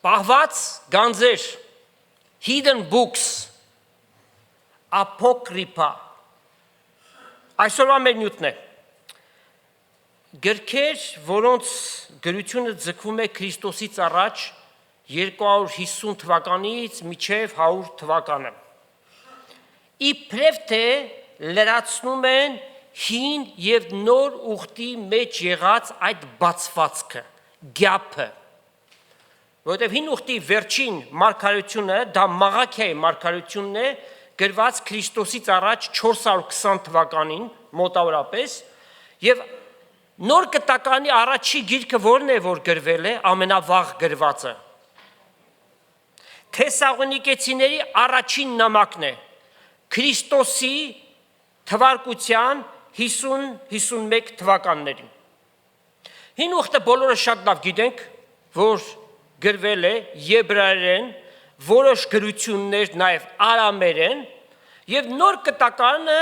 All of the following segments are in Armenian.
Պահված գանձեր, hidden books, apocrypha, այսօրվա մեր նյութն է, գրքեր, որոնց գրությունը ձգվում է Քրիստոսից առաջ 250 թվականից մինչև 100 թվականը։ Իբրև թե լրացնում են հին և նոր ուխտի մեջ եղած այդ բացվածքը, գյափը, որովհետև հին ուխտի վերջին մարգարեությունը դա Մաղաքիայի մարգարեությունն է, գրված Քրիստոսից առաջ 420 թվականին մոտավորապես, և նոր կտականի առաջի գիրքը որն է, որ գրվել է, ամենավաղ գրվածը։ Թեսաղոնիկեցիների առաջին նամակն է, Քրիստոսի թվարկության 50-51 թվականներին։ Հին ուխտը բոլորը շատ լավ գիտենք, որ գրվել է եբրայերեն, որոշ գրություններ նաև արամերեն, և նոր կտականը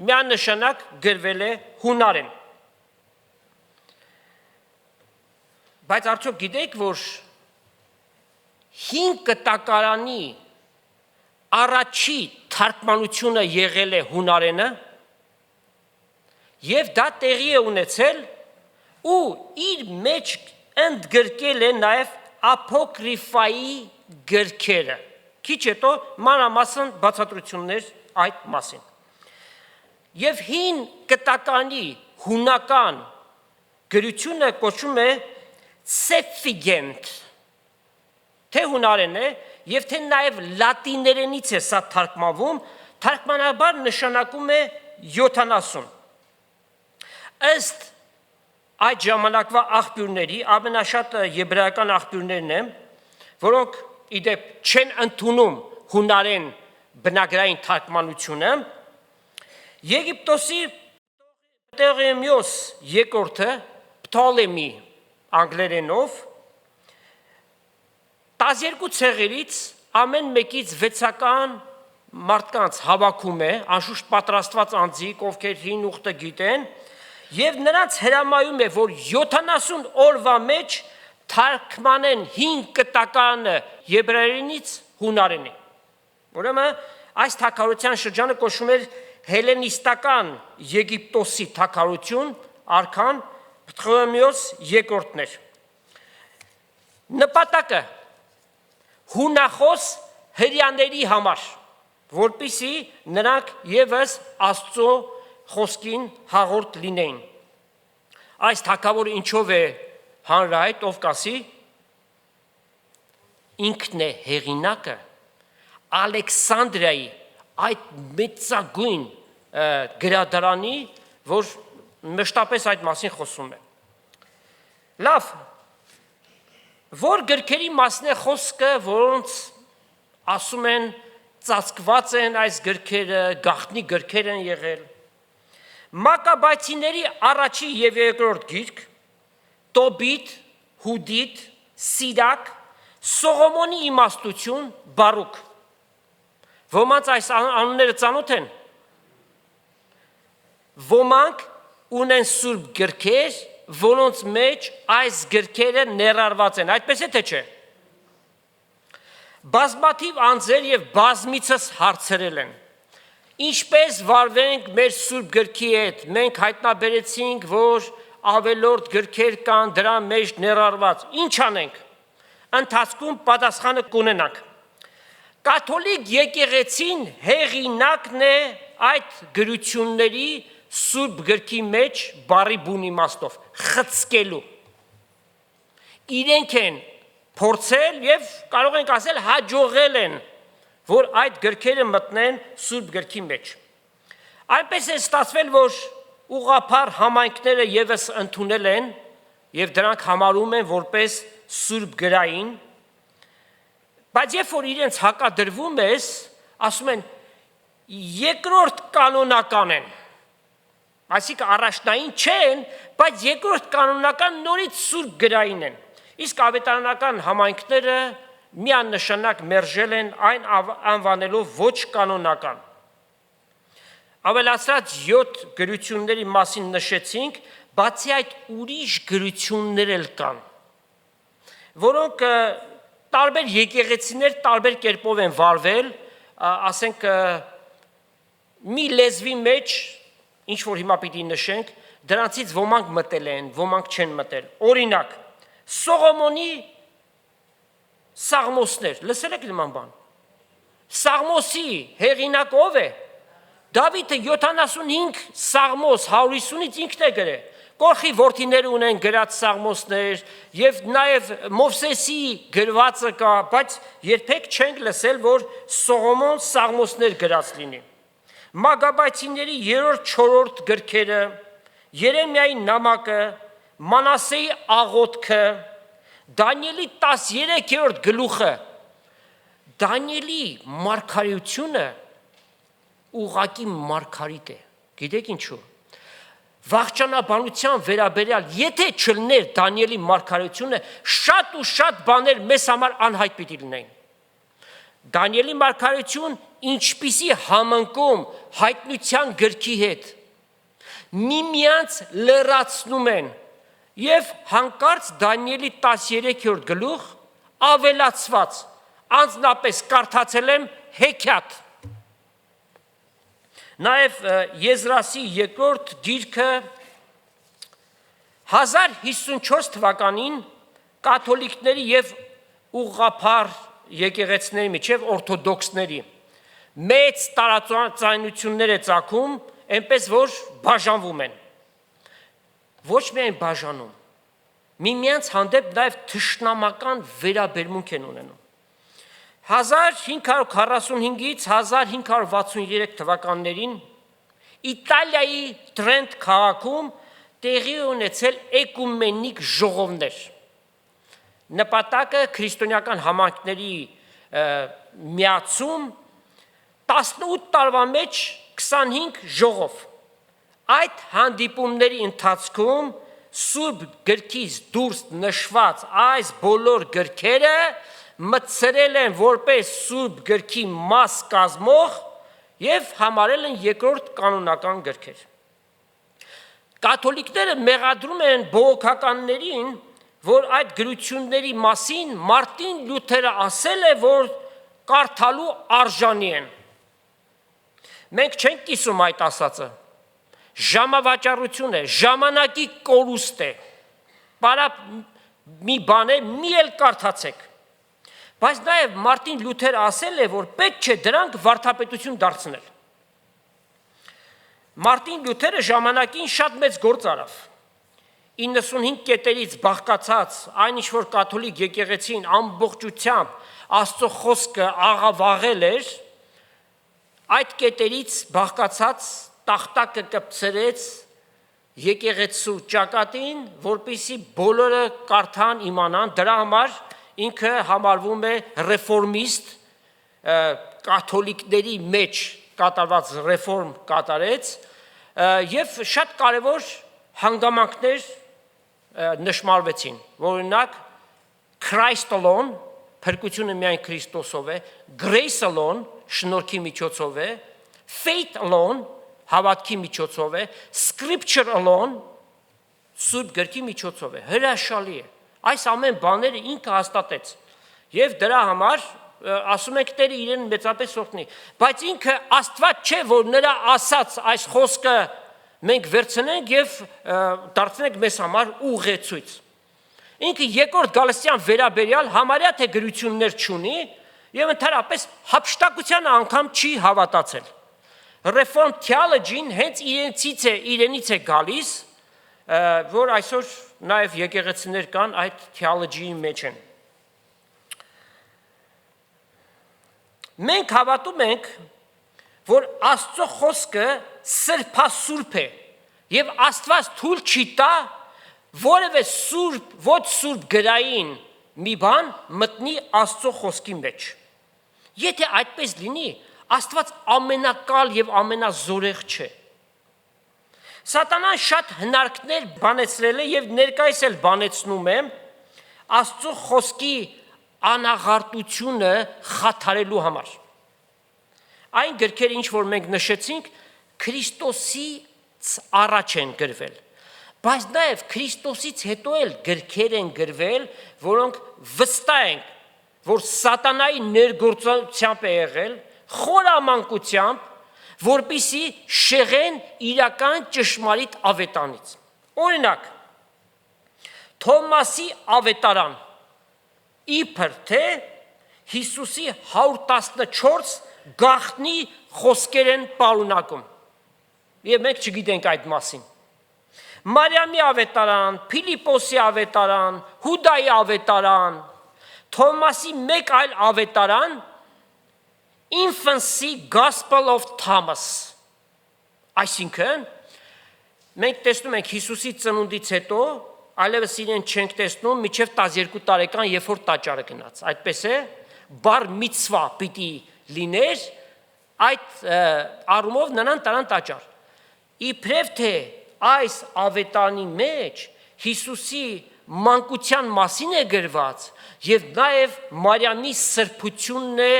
միանշանակ գրվել է հունարեն։ Բայց արդյոք գիտեք, որ հին կտակարանի առաջի թարգմանությունը եղել է հունարենը, և դա տեղի է ունեցել ու իր մեջ ընդգրկել է նաև ապոկրիֆայի գրքերը, քիչ հետո մանրամասն բացատրություններ այդ մասին։ Եվ հին կտականի հունական գրությունը կոչվում է Septuagint, թե հունարեն է, և թե նաև լատիներենից է սա թարգմանվում, թարգմանաբար նշանակում է 70։ Ըստ այդ ժամանակվա աղբյուրների, ամենաշատը եբրայական աղբյուրներն են, որոնք իդեպ չեն ընդունում հունարեն բնագրային թարգմանությունը, Եգիպտոսի Պտոլեմեոս երկրորդը, Պտոլեմի անգլերենով, 12 ցեղերից ամեն մեկից 6-ական մարդկանց հավաքում է, անշուշտ պատրաստված անձիկ, ովքեր հին ուխտը գիտեն, և նրանց հրամայում է, որ 70 օրվա մեջ թարգմանեն հին կտականը եբրայերենից հունարենի։ Ուրեմն այս թագավորության շրջանը կոչվում էր հելենիստական Եգիպտոսի թագավորություն, արքան Պտոլեմեոս երկրորդն էր։ Նպատակը հունախոս հրեաների համար, որպեսզի նրանք ևս Աստծո խոսքին հաղորդ լինեին։ Այս թագավորը ինչով է հանրահայտ, ով կասի, ինքն է հեղինակը Ալեքսանդրիայի այդ մեծագույն գրադարանի, որ մշտապես այդ մասին խոսում է։ Լավ, որ գրքերի մասն է խոսքը, որոնց ասում են ծածկված են այս գրքերը, գաղտնի գրքեր են եղել։ Մակաբայցիների առաջի և երկրորդ գիրք, Տոբիտ, Հուդիտ, Սիրակ, Սողոմոնի իմաստություն, Բարուք։ Ոմանց այս անունները ծանոթ են։ Ոմանք ունեն սուրբ գրքեր, որոնց մեջ այս գրքերը ներառված են, այդպես է թե չէ։ Բազմաթիվ անձեր և բազմիցս հարցրել են, ինչպես վարվենք մեր սուրբ գրքի հետ, մենք հայտնաբերեցինք, որ ավելորդ գրքեր կան դրա մեջ ներառված, ինչ անենք, ընթացքում պատասխանը կունենանք։ Կաթոլիկ եկեղեցին հեղինակն է այդ գրությունների սուրբ գրքի մեջ բառի բուն իմաստով, խցկելու։ Իրենք են փորձել և կարող ենք ասել հաջողել են, որ այդ գրքերը մտնեն սուրբ գրքի մեջ։ Այնպես է ստացվել, որ ուղղափառ համայնքները ևս ընդունել են և դրանք համարում են որպես սուրբ գրային, բայց երբ որ իրենց հակադրվում ես, ասում են երկրորդ կանոնական են, այսինքն առաջնային չեն, բայց երկրորդ կանոնական նորից սուրբ գրային են, իսկ ավետարանական համայնքները միանշանակ մերժել են այն անվանելով ոչ կանոնական։ Ավելացրած 7 գրությունների մասին նշեցինք, բացի այդ ուրիշ գրություններ էլ կան, որոնք տարբեր եկեղեցիներ տարբեր կերպով են վարվել, ասենք մի լեզվի մեջ, ինչ որ հիմա պիտի նշենք, դրանցից ոմանք մտել են, ոմանք չեն մտել։ Օրինակ, Սողոմոնի Սաղմոսներ, լսել եք նման բան։ Սաղմոսի հեղինակ ով է։ Դավիթը 75 Սաղմոս 150-ից ինքն է գրել։ Կորխի որդիներ ունեն գրած Սաղմոսներ եւ նաեւ Մովսեսի գրվածը կա, բայց երբեք չենք լսել, որ Սողոմոն Սաղմոսներ գրած լինի։ Մագաբայցիների 3-4 գրքերը, Երեմիայի նամակը, Մանասեի աղոթքը, Դանիելի 13-րդ գլուխը, Դանիելի մարգարեությունը ուղղակի մարգարիտ է։ Գիտեք ինչու։ Վախճանաբանության վերաբերյալ, եթե չլներ Դանիելի մարգարեությունը, շատ ու շատ բաներ մեզ համար անհայտ պիտի լինեին։ Դանիելի մարգարեություն ինչպիսի համընկում հայտնության գրքի հետ, միմյանց լրացնում են եւ հանկարծ Դանիելի 13-րդ գլուխ ավելացված, անձնապես կարդացել եմ հեքիաթ։ Նաև Եզրասի երկրորդ գիրքը 1054 թվականին կաթոլիկների եւ ուղղափառ եկեղեցիների միջև օրթոդոքսների մեծ տարածություններ է ծագում, այնպես որ բաժանվում են։ Ոչ միայն բաժանում, միմյանց հանդեպ նաև թշնամական վերաբերմունք են ունենում։ 1545-ից 1563 թվականներին Իտալիայի Տրենտ քաղաքում տեղի ունեցել էկումենիկ ժողովներ։ Նպատակը քրիստոնեական համայնքների միացում 18 տարվա մեջ 25 ժողով։ Այդ հանդիպումների ընթացքում Սուրբ գրքից դուրս նշված այս բոլոր գրքերը մտցրել են որպես Սուրբ գրքի մաս կազմող եւ համարել են երկրորդ կանոնական գրքեր։ Կաթոլիկները մեղադրում են բողոքականներին, որ այդ գրությունների մասին Մարտին Լյութերը ասել է, որ կարդալու արժանի են։ Մենք չենք կիսում այդ ասածը։ Ժամավաճառություն է, ժամանակի կորուստ է։ Բարա մի բան է, մի էլ կարդացեք։ Բայց նաև Մարտին Լյութերը ասել է, որ պետք չէ դրանք վարդապետություն դարձնել։ Մարտին Լյութերը ժամանակին շատ մեծ գործ արավ։ 95 կետերից բաղկացած այն ինչ որ կաթոլիկ եկեղեցին ամբողջությամբ Աստծո խոսքը աղավաղել էր, այդ կետերից բաղկացած տախտակը կպցրեց եկեղեցու ճակատին, որպեսզի բոլորը կարդան, իմանան, դրա համար ինքը համարվում է ռեֆորմիստ, կաթոլիկների մեջ կատարված ռեֆորմ կատարեց եւ շատ կարևոր հանգամանքներ նշմարվեցին, օրինակ Christ alone, փրկությունը միայն Քրիստոսով է, grace alone, շնորհքի միջոցով է, faith alone, հավատքի միջոցով է, scripture alone, Սուրբ գրքի միջոցով է, հրաշալի է։ Այս ամեն բաները ինքը հաստատեց եւ դրա համար ասում եք Տերը իրեն մեծապես օգնի, բայց ինքը Աստված չէ, որ նրա ասած այս խոսքը մենք վերցնենք եւ դարձնենք մեզ համար ուղեցույց։ Ինքը երկրորդ գալստյան վերաբերյալ համարյա թե գրություններ չունի եւ ընդհանրապես հափշտակության անգամ չի հավատացել։ Reform theology-ն հենց իրենից է գալիս, որ այսօր նաև եկեղեցիներ կան այդ theology-ի մեջ են։ Մենք հավատում ենք, որ Աստծո խոսքը սրբասուրբ է եւ Աստված թույլ չի տա որևէ սուրբ, ոչ սուրբ գրային մի բան մտնի Աստծո խոսքի մեջ։ Եթե այդպես լինի, Աստված ամենակալ եւ ամենազորեղ չէ։ Սատանան շատ հնարքներ բանեցրել է եւ ներկայիս էլ բանեցնում է Աստծո խոսքի անաղարտությունը խաթարելու համար։ Այն գրքերը, ինչ որ մենք նշեցինք, Քրիստոսից առաջ են գրվել, բայց նաև Քրիստոսից հետո էլ գրքեր են գրվել, որոնք վստահ են, որ սատանայի ներգործությամբ է եղել, խորամանկությամբ, որպիսի շեղեն իրական ճշմարիտ ավետանից։ Օրինակ, Թոմասի ավետարան, իբր թե Հիսուսի 114 գաղտնի խոսքեր են պարունակում, և մենք չգիտենք այդ մասին։ Մարիամի ավետարան, Փիլիպոսի ավետարան, Հուդայի ավետարան, Թոմասի մեկ այլ ավետարան, Infancy Gospel of Thomas, այսինքն, մենք տեսնում ենք Հիսուսի ծնունդից հետո, այլևս իրեն չենք տեսնում, մինչև 12 տարեկան, երբ որ տաճարը գնաց, այդպես է, բար միցվա պիտի լիներ, այդ առումով նրան տարան տաճար։ Իբրև թե այս ավետարանի մեջ Հիսուսի մանկության մասին է գրված և նաև Մարիամի սրբությունն է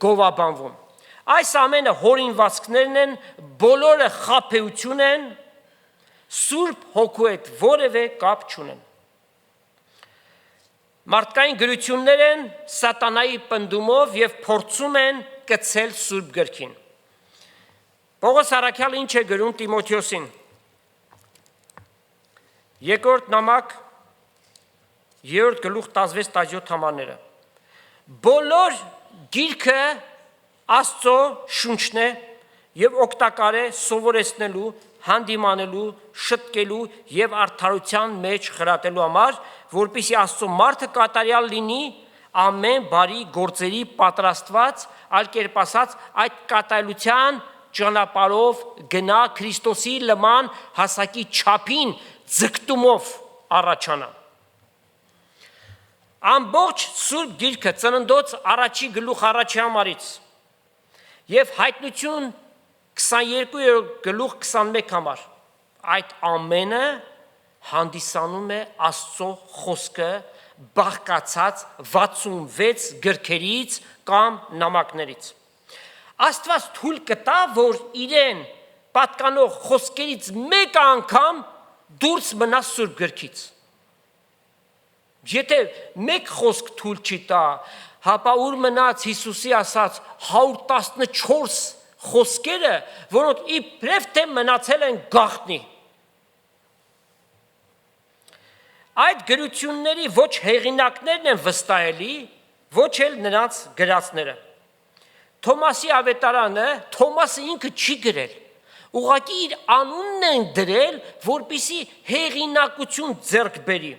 գովաբանվում։ Այս ամենը հորինվածքներն են, բոլորը խաբեություն են, Սուրբ Հոգու հետ որևէ կապ չունեն։ Մարդկային գրություններ են սատանայի պնդումով և փորձում են կցել Սուրբ գրքին։ Պողոս առաքյալը ինչ է գրում Տիմոթեոսին։ Երկրորդ նամակ 3:16-17 համարները։ Բոլոր գիրքը Աստծո շունչն է և օգտակար է սովորեցնելու, հանդիմանելու, շտկելու և արդարության մեջ խրատելու համար, որպեսզի Աստծո մարդը կատարյալ լինի, ամեն բարի գործերի պատրաստված, այլ կերպ ասած, այդ կատարելության ճանապարհով գնա Քրիստոսի նման հասակի չափին ձգտումով առաջանա։ Ամբողջ Սուրբ Գիրքը Ծննդոց առաջի գլուխ առաջի համարից և Հայտնություն 22 գլուխ 21 համար, այդ ամենը հանդիսանում է Աստծո խոսքը բաղկացած 66 գրքերից կամ նամակներից։ Աստված թույլ կտա, որ իրեն պատկանող խոսքերից մեկ անգամ դուրս մնա Սուրբ գրքից։ Եթե մեկ խոսք թույլ չի տա, հապա ուր մնաց Հիսուսի ասած 114 խոսքերը, որոնք իբրև թե մնացել են գաղտնի։ Այդ գրությունների ոչ հեղինակներն են վստահելի, ոչ էլ նրանց գրածները։ Թոմասի ավետարանը Թոմասը ինքը չի գրել, ուղղակի իր անունն են դրել, որպեսզի հեղինակություն ձեռք բերի։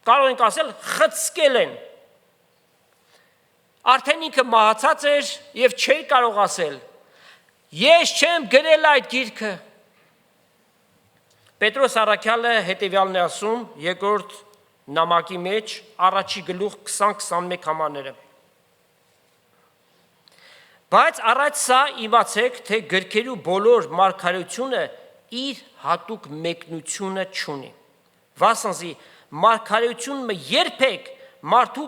Կարող ենք ասել խցկել են։ Արդեն ինքը մահացած էր և չէր կարող ասել. Ես չեմ գրել այդ գիրքը։ Պետրոս առաքյալը հետևյալն է ասում երկրորդ նամակի մեջ առաջի գլուխ 20-21 համարները։ Բայց առաջ սա իմացեք, թե գրքերու բոլոր մարգարեությունը իր հատուկ մեկնությունը չունի։ Վասնզի մարգարեությունը երբեք մարդու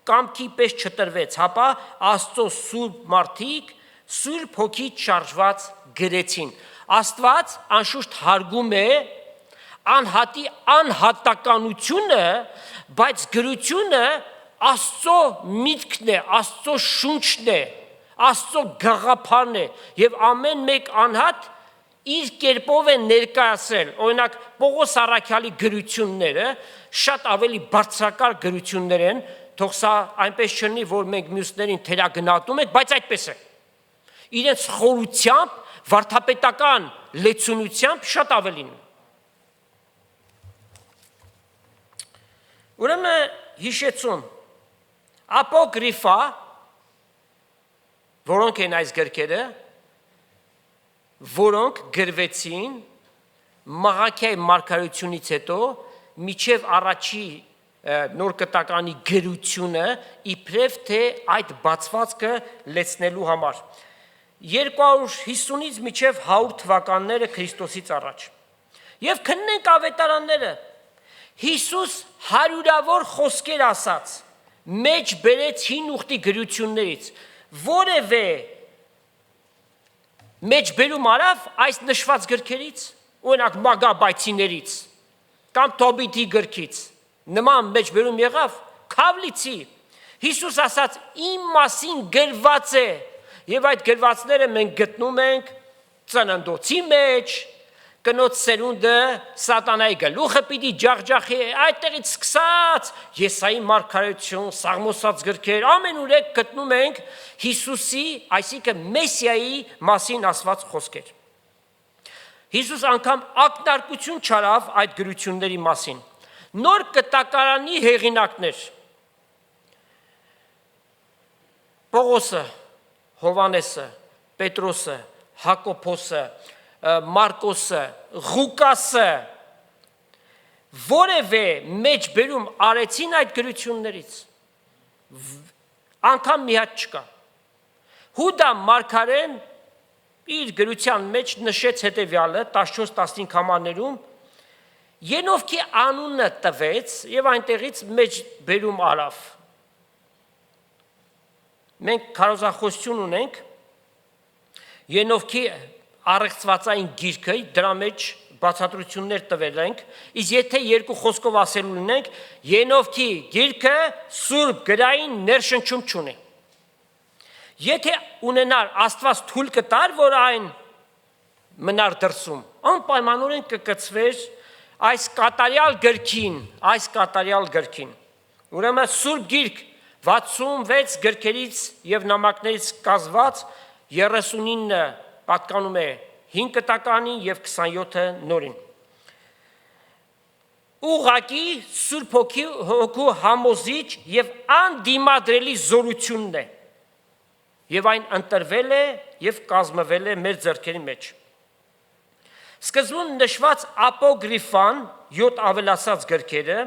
կամքի պես չտրվեց, հապա Աստծո սուրբ մարդիկ Սուրբ Հոգիից շարժված գրեցին։ Աստված անշուշտ հարգում է անհատի անհատականությունը, բայց գրությունը Աստծո միտքն է, Աստծո շունչն է, Աստծո գաղափարն է և ամեն մեկ անհատ իր կերպով է ներկայացրել։ Օրինակ Պողոս առաքյալի գրությունները շատ ավելի բարձրակարգ գրություններ են, թող սա այնպես չլինի, որ մենք մյուսներին թերագնահատում ենք, բայց այդպես է։ Իրենց խորությամբ, վարդապետական լեցունությամբ շատ ավելին։ Ուրեմն հիշեցում, ապոկրիֆա, որոնք են այս գրքերը, որոնք գրվեցին Մաղաքիայի մարգարեությունից հետո միջև առաջի նոր կտականի գրությունը իբրև թե այդ բացվածքը լեցնելու համար 250-ից միջև 100 թվականները Քրիստոսից առաջ։ Եվ քննենք ավետարանները, Հիսուս հարյուրավոր խոսքեր ասաց, մեջ բերեց հին ուխտի գրություններից, որևէ մեջ բերում արավ այս նշված գրքերից, օրինակ մագաբայցիներից, կամ Թոբիտի գրքից, նման մեջբերում եղավ Քավլիցի։ Հիսուս ասաց իմ մասին գրված է, եւ այդ գրվածները մենք գտնում ենք ծննդոցի մեջ, կնոջ սերունդը սատանայի գլուխը պիտի ջախջախի, այդտեղից սկսած Եսայի մարգարեություն, Սաղմոսած գրքեր, ամենուր գտնում ենք Հիսուսի, այսինքն Մեսիայի մասին ասված խոսքեր։ Հիսուս անգամ ակնարկություն չարավ այդ գրությունների մասին։ Նոր կտակարանի հեղինակներ Պողոսը, Հովանեսը, Պետրոսը, Հակոբոսը, Մարկոսը, Ղուկասը որևէ մեջբերում արեցին այդ գրություններից, անգամ մի հատ չկա։ Հուդա մարգարեն իր գրության մեջ նշեց հետևյալը 14-15 համարներում, Ենովքի անունը տվեց եւ այնտեղից մեջբերում արավ։ Մենք քարոզախոսություն ունենք Ենովքի առեղծվածային գիրքը, դրա մեջ բացատրություններ տվել ենք, իսկ եթե երկու խոսքով ասելու ունենք, Ենովքի գիրքը սուրբ գրային ներշնչում չունի։ Եթե ունենար Աստված թույլ կտար, որ այն մնար դրսում, անպայմանորեն կկցվեր այս կատարյալ գրքին, ուրեմն սուրբ գիրք 66 գրքերից եւ նամակներից կազմված 39 պատկանում է 5 կտականին եւ 27-ը նորին։ Ուղղակի Սուրբ Հոգու համոզիչ եւ անդիմադրելի զորությունն է եւ այն ընտրվել է եւ կազմվել է մեր ձեռքերի մեջ։ Սկզբում նշված ապոգրիֆան 7 ավելացած գրքերը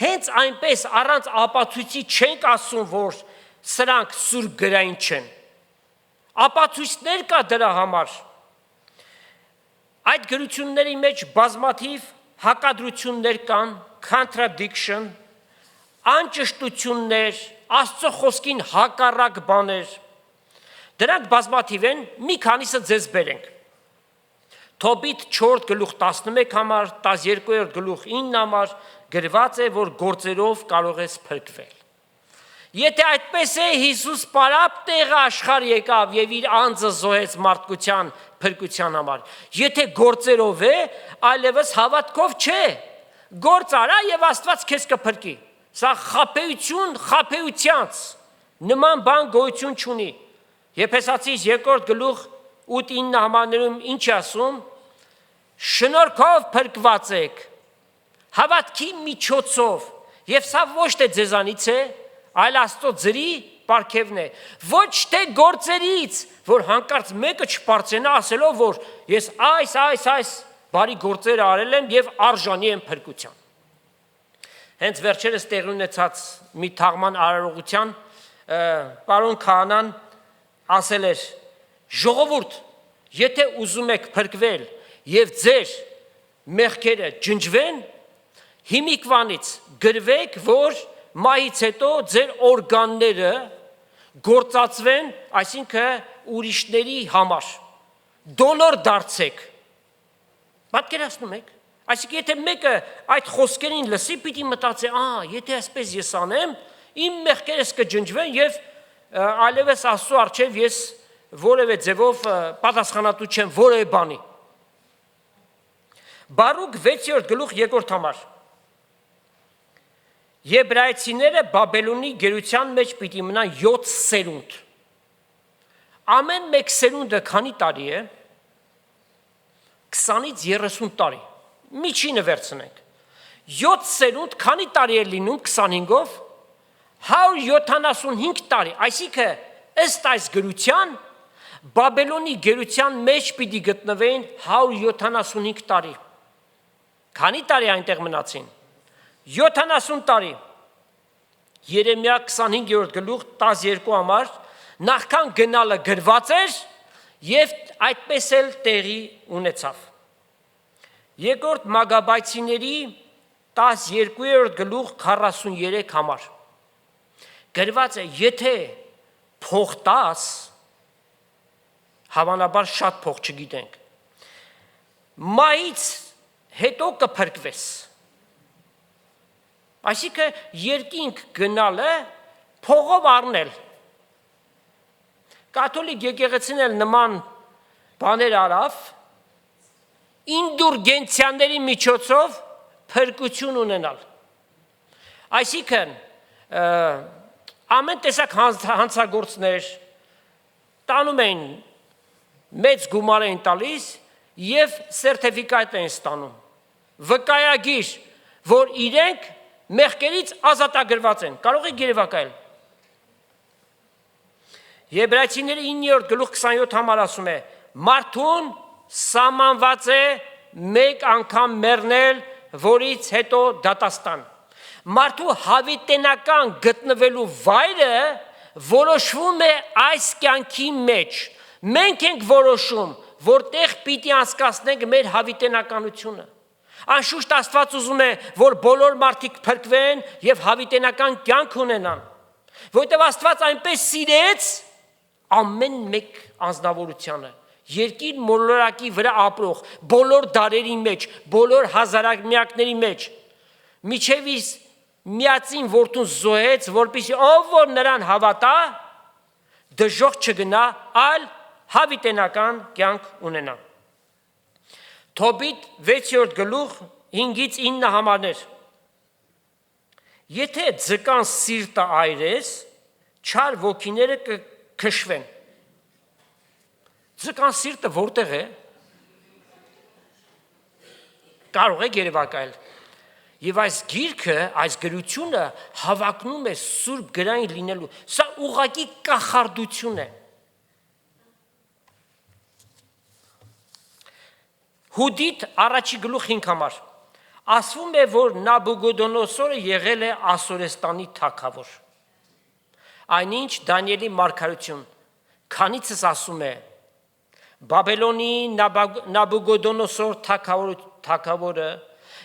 հենց այնպես առանց ապացույցի չենք ասում, որ սրանք սուրբ գրային չեն։ Ապացույցներ կա դրա համար։ Այդ գրությունների մեջ բազմաթիվ հակադրություններ կան, contradiction, անճշտություններ, Աստծո խոսքին հակառակ բաներ։ Դրանք բազմաթիվ են, մի քանիսը ձեզ բերենք։ Թոբիտ 4 գլուխ 11 համար, 12 գլուխ 9 համար գրված է, որ գործերով կարող ես փրկվել։ Եթե այդպես է, Հիսուս պարապ տեղը աշխարհ եկավ եւ իր անձը զոհեց մարդկության փրկության համար։ Եթե գործերով է, այլևս հավատքով չէ։ Գործ արա եւ Աստված քեզ կփրկի։ Սա խաբեությանց նման բան գոյություն չունի։ Եփեսացիս 2 գլուխ 8-9 համարներում ինչ ասում, շնորհքով փրկված եք, հավատքի միջոցով, եւ սա ոչ թե ձեզանից է, այլ Աստծո ձրի պարգևն է, ոչ թե գործերից, որ հանկարծ մեկը չպարծենա ասելով, որ ես այս բարի գործերը արել եմ եւ արժանի եմ փրկության։ Հենց վերջերս տեղի ունեցած մի թաղման արարողության պարոն Քահանան ասել էր. ժողովուրդ, եթե ուզում եք փրկվել եւ ձեր մեղքերը ջնջվեն, հիմիկվանից գրվեք, որ մահից հետո ձեր օրգանները գործածվեն, այսինքն ուրիշների համար, դոնոր դարձեք։ Պատկերացնում եք, այսինքն եթե մեկը այդ խոսքերին լսի, պիտի մտածի, եթե այսպես ես անեմ, իմ մեղքերս կջնջվեն եւ այլևս Աստծո առջև ես որևէ ձևով պատասխանատու չեմ որևէ բանի։ Բարուք 6-րդ գլուխ 2-րդ համար։ Եբրայեցիները Բաբելոնի գերության մեջ պիտի մնան 7 սերունդ։ Ամեն մեկ սերունդը քանի տարի է։ 20-ից 30 տարի։ Միջինը վերցնենք։ 7 սերունդ քանի տարի է լինում 25-ով 175 տարի, այսինքն ըստ այս գրության Բաբելոնի գերության մեջ պիտի գտնվեին 175 տարի։ Քանի տարի այնտեղ մնացին։ 70 տարի։ Երեմիա 25-րդ գլուխ 12 համար նախքան գնալը գրված էր եւ այդպես էլ տեղի ունեցավ։ Երկրորդ Մագաբայցիների 12-րդ գլուխ 43 համար գրված է, եթե փող տաս, հավանաբար շատ փող չգիտենք, մայից հետո կփրկվես, Այսինքն երկինք գնալը փողով առնել։ Կաթոլիկ եկեղեցին էլ նման բաներ արավ, ինդուրգենցիաների միջոցով փրկություն ունենալ։ Այսինքն ամեն տեսակ հանցագործներ տանում էին մեծ գումար էին տալիս եւ սերտիֆիկատ էին ստանում, վկայագիր, որ իրենք մեղքերից ազատագրված են, կարող եք երևակայել։ Եբրայեցիների 9-րդ գլուխ 27 համար ասում է. մարդուն սահմանված է մեկ անգամ մեռնել, որից հետո դատաստան։ Մարդու հավիտենական գտնվելու վայրը որոշվում է այս կյանքի մեջ։ Մենք ենք որոշում, որտեղ պիտի անցկացնենք մեր հավիտենականությունը։ Անշուշտ Աստված ուզում է, որ բոլոր մարդիկ փրկվեն եւ հավիտենական կյանք ունենան։ Որտեղ Աստված այնպես սիրեց ամեն մեկ անձնավորությանը, երկիր մոլորակի վրա ապրող, բոլոր դարերի մեջ, բոլոր հազարամյակների մեջ, միջև իր միածին որդուն զոհեց, որպեսզի ով որ նրան հավատա, դժոխք չգնա, այլ հավիտենական կյանք ունենա։ Թոբիտ 6-րդ գլուխ 5-ից 9 համարներ։ Եթե ձկան սիրտը այրես, չար ոգիները կքշվեն։ Ձկան սիրտը որտեղ է։ Կարող եք երևակայել։ Եվ այս գիրքը, այս գրությունը հավակնում է սուրբ գրային լինելու։ Սա ուղղակի կախարդություն է։ Հուդիտ առաջի գլուխ 5 համար ասվում է, որ Նաբուգոդոնոսորը եղել է Ասորեստանի թագավոր։ Այնինչ Դանիելի մարգարություն քանիցս ասում է Բաբելոնի Նաբուգոդոնոսոր թագավորը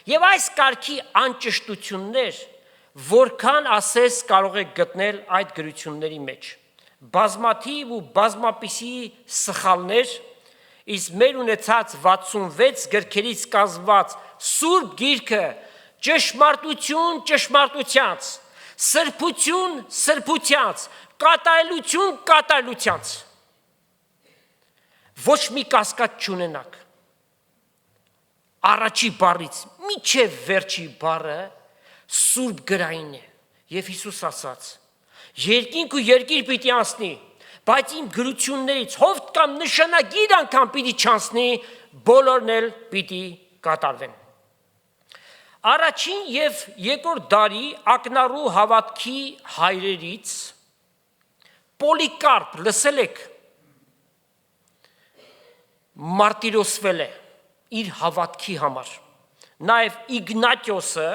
եւ այս կարգի անճշտություններ, որքան ասես կարող եք գտնել այդ գրությունների մեջ։ Բազմաթիվ ու բազմապիսի սխալներ, իսկ մեր ունեցած 66 գրքերից կազմված Սուրբ Գիրքը ճշմարտություն ճշմարտությանց, սրբություն սրբությանց, կատարելություն կատարելությանց։ Ոչ մի կասկած չունենաք։ Առաջի բառից միջև վերջի բառը սուրբ գրային է։ Եվ Հիսուս ասաց. երկինք ու երկիր պիտի անցնի, բայց իմ գրություններից հովտ կամ նշանագիր անգամ պիտի չանցնի, բոլորն էլ պիտի կատարվեն։ Առաջին եւ երկրորդ դարի ակնառու հավատքի հայրերից Պոլիկարպ, լսել եք, մարտիրոսվել է իր հավատքի համար։ Նաև Իգնատիոսը,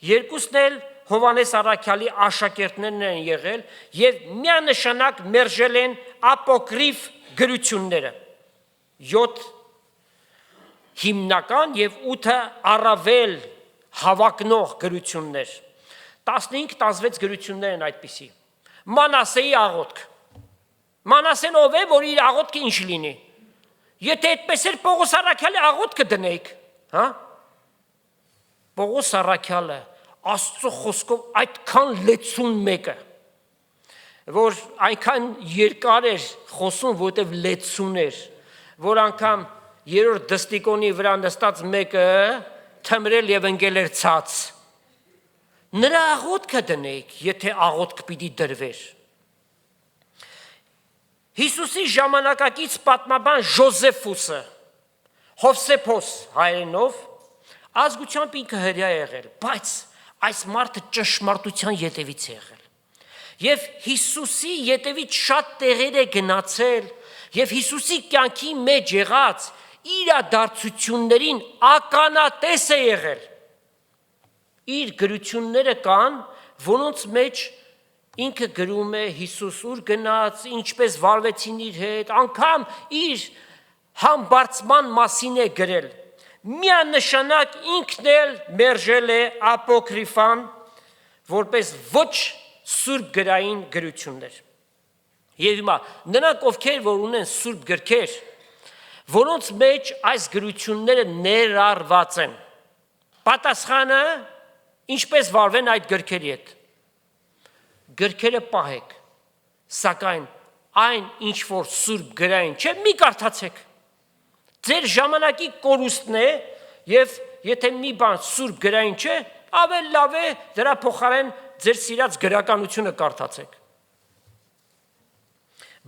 երկուսն էլ Հովանես Առաքյալի աշակերտներն են եղել եւ միանշանակ մերժել են ապոկրիֆ գրությունները։ 7 հիմնական եւ 8 առավել հավակնող գրություններ։ 15-16 գրություններ են այդպիսի։ Մանասեի աղոթք։ Մանասեն ով է, որ իր աղոթքը ինչ լինի։ Եթե այդպես էր Պողոս Առաքյալի աղոթքը դնեիք, հա? Պողոս Առաքյալը Աստծո խոսքով այդքան լեցուն մեկը, որ այնքան երկար էր խոսում, որտև լեցուն էր, որ անգամ երրորդ դստիկոնի վրա նստած մեկը թմրել եւ ընկել էր ցած։ Նրա աղոթքը դնեիք, եթե աղոթք պիտի դրվեր։ Հիսուսի ժամանակակից պատմաբան Ժոզեֆուսը, Հովսեփոս հայերենով, ազգությամբ ինքը հրյա եղել, բայց այս մարդը ճշմարտության ետևից է եղել։ Եվ Հիսուսի ետևից շատ տեղեր է գնացել, եւ Հիսուսի կյանքի մեջ եղած իրադարձություններին ականատես է եղել։ Իր գրությունները կան, որոնց մեջ ինքը գրում է Հիսուս ուր գնաց, ինչպես վարվեցին իր հետ, անգամ իր համբարձման մասին է գրել։ Միանշանակ ինքն էլ մերժել է ապոկրիֆան, որպես ոչ սուրբ գրային գրություններ։ Եվ հիմա նրանք ովքեր որ ունեն սուրբ գրքեր, որոնց մեջ այս գրությունները ներառված են, պատասխանը ինչպես վարվեն այդ գրքերի հետ։ Գրքերը պահեք, սակայն այն ինչ որ սուրբ գրային չէ, մի կարդացեք։ Ձեր ժամանակի կորուստն է, եւ եթե մի բան սուրբ գրային չէ, ավելի լավ է դրա փոխարեն ձեր սիրած գրականությունը կարդացեք։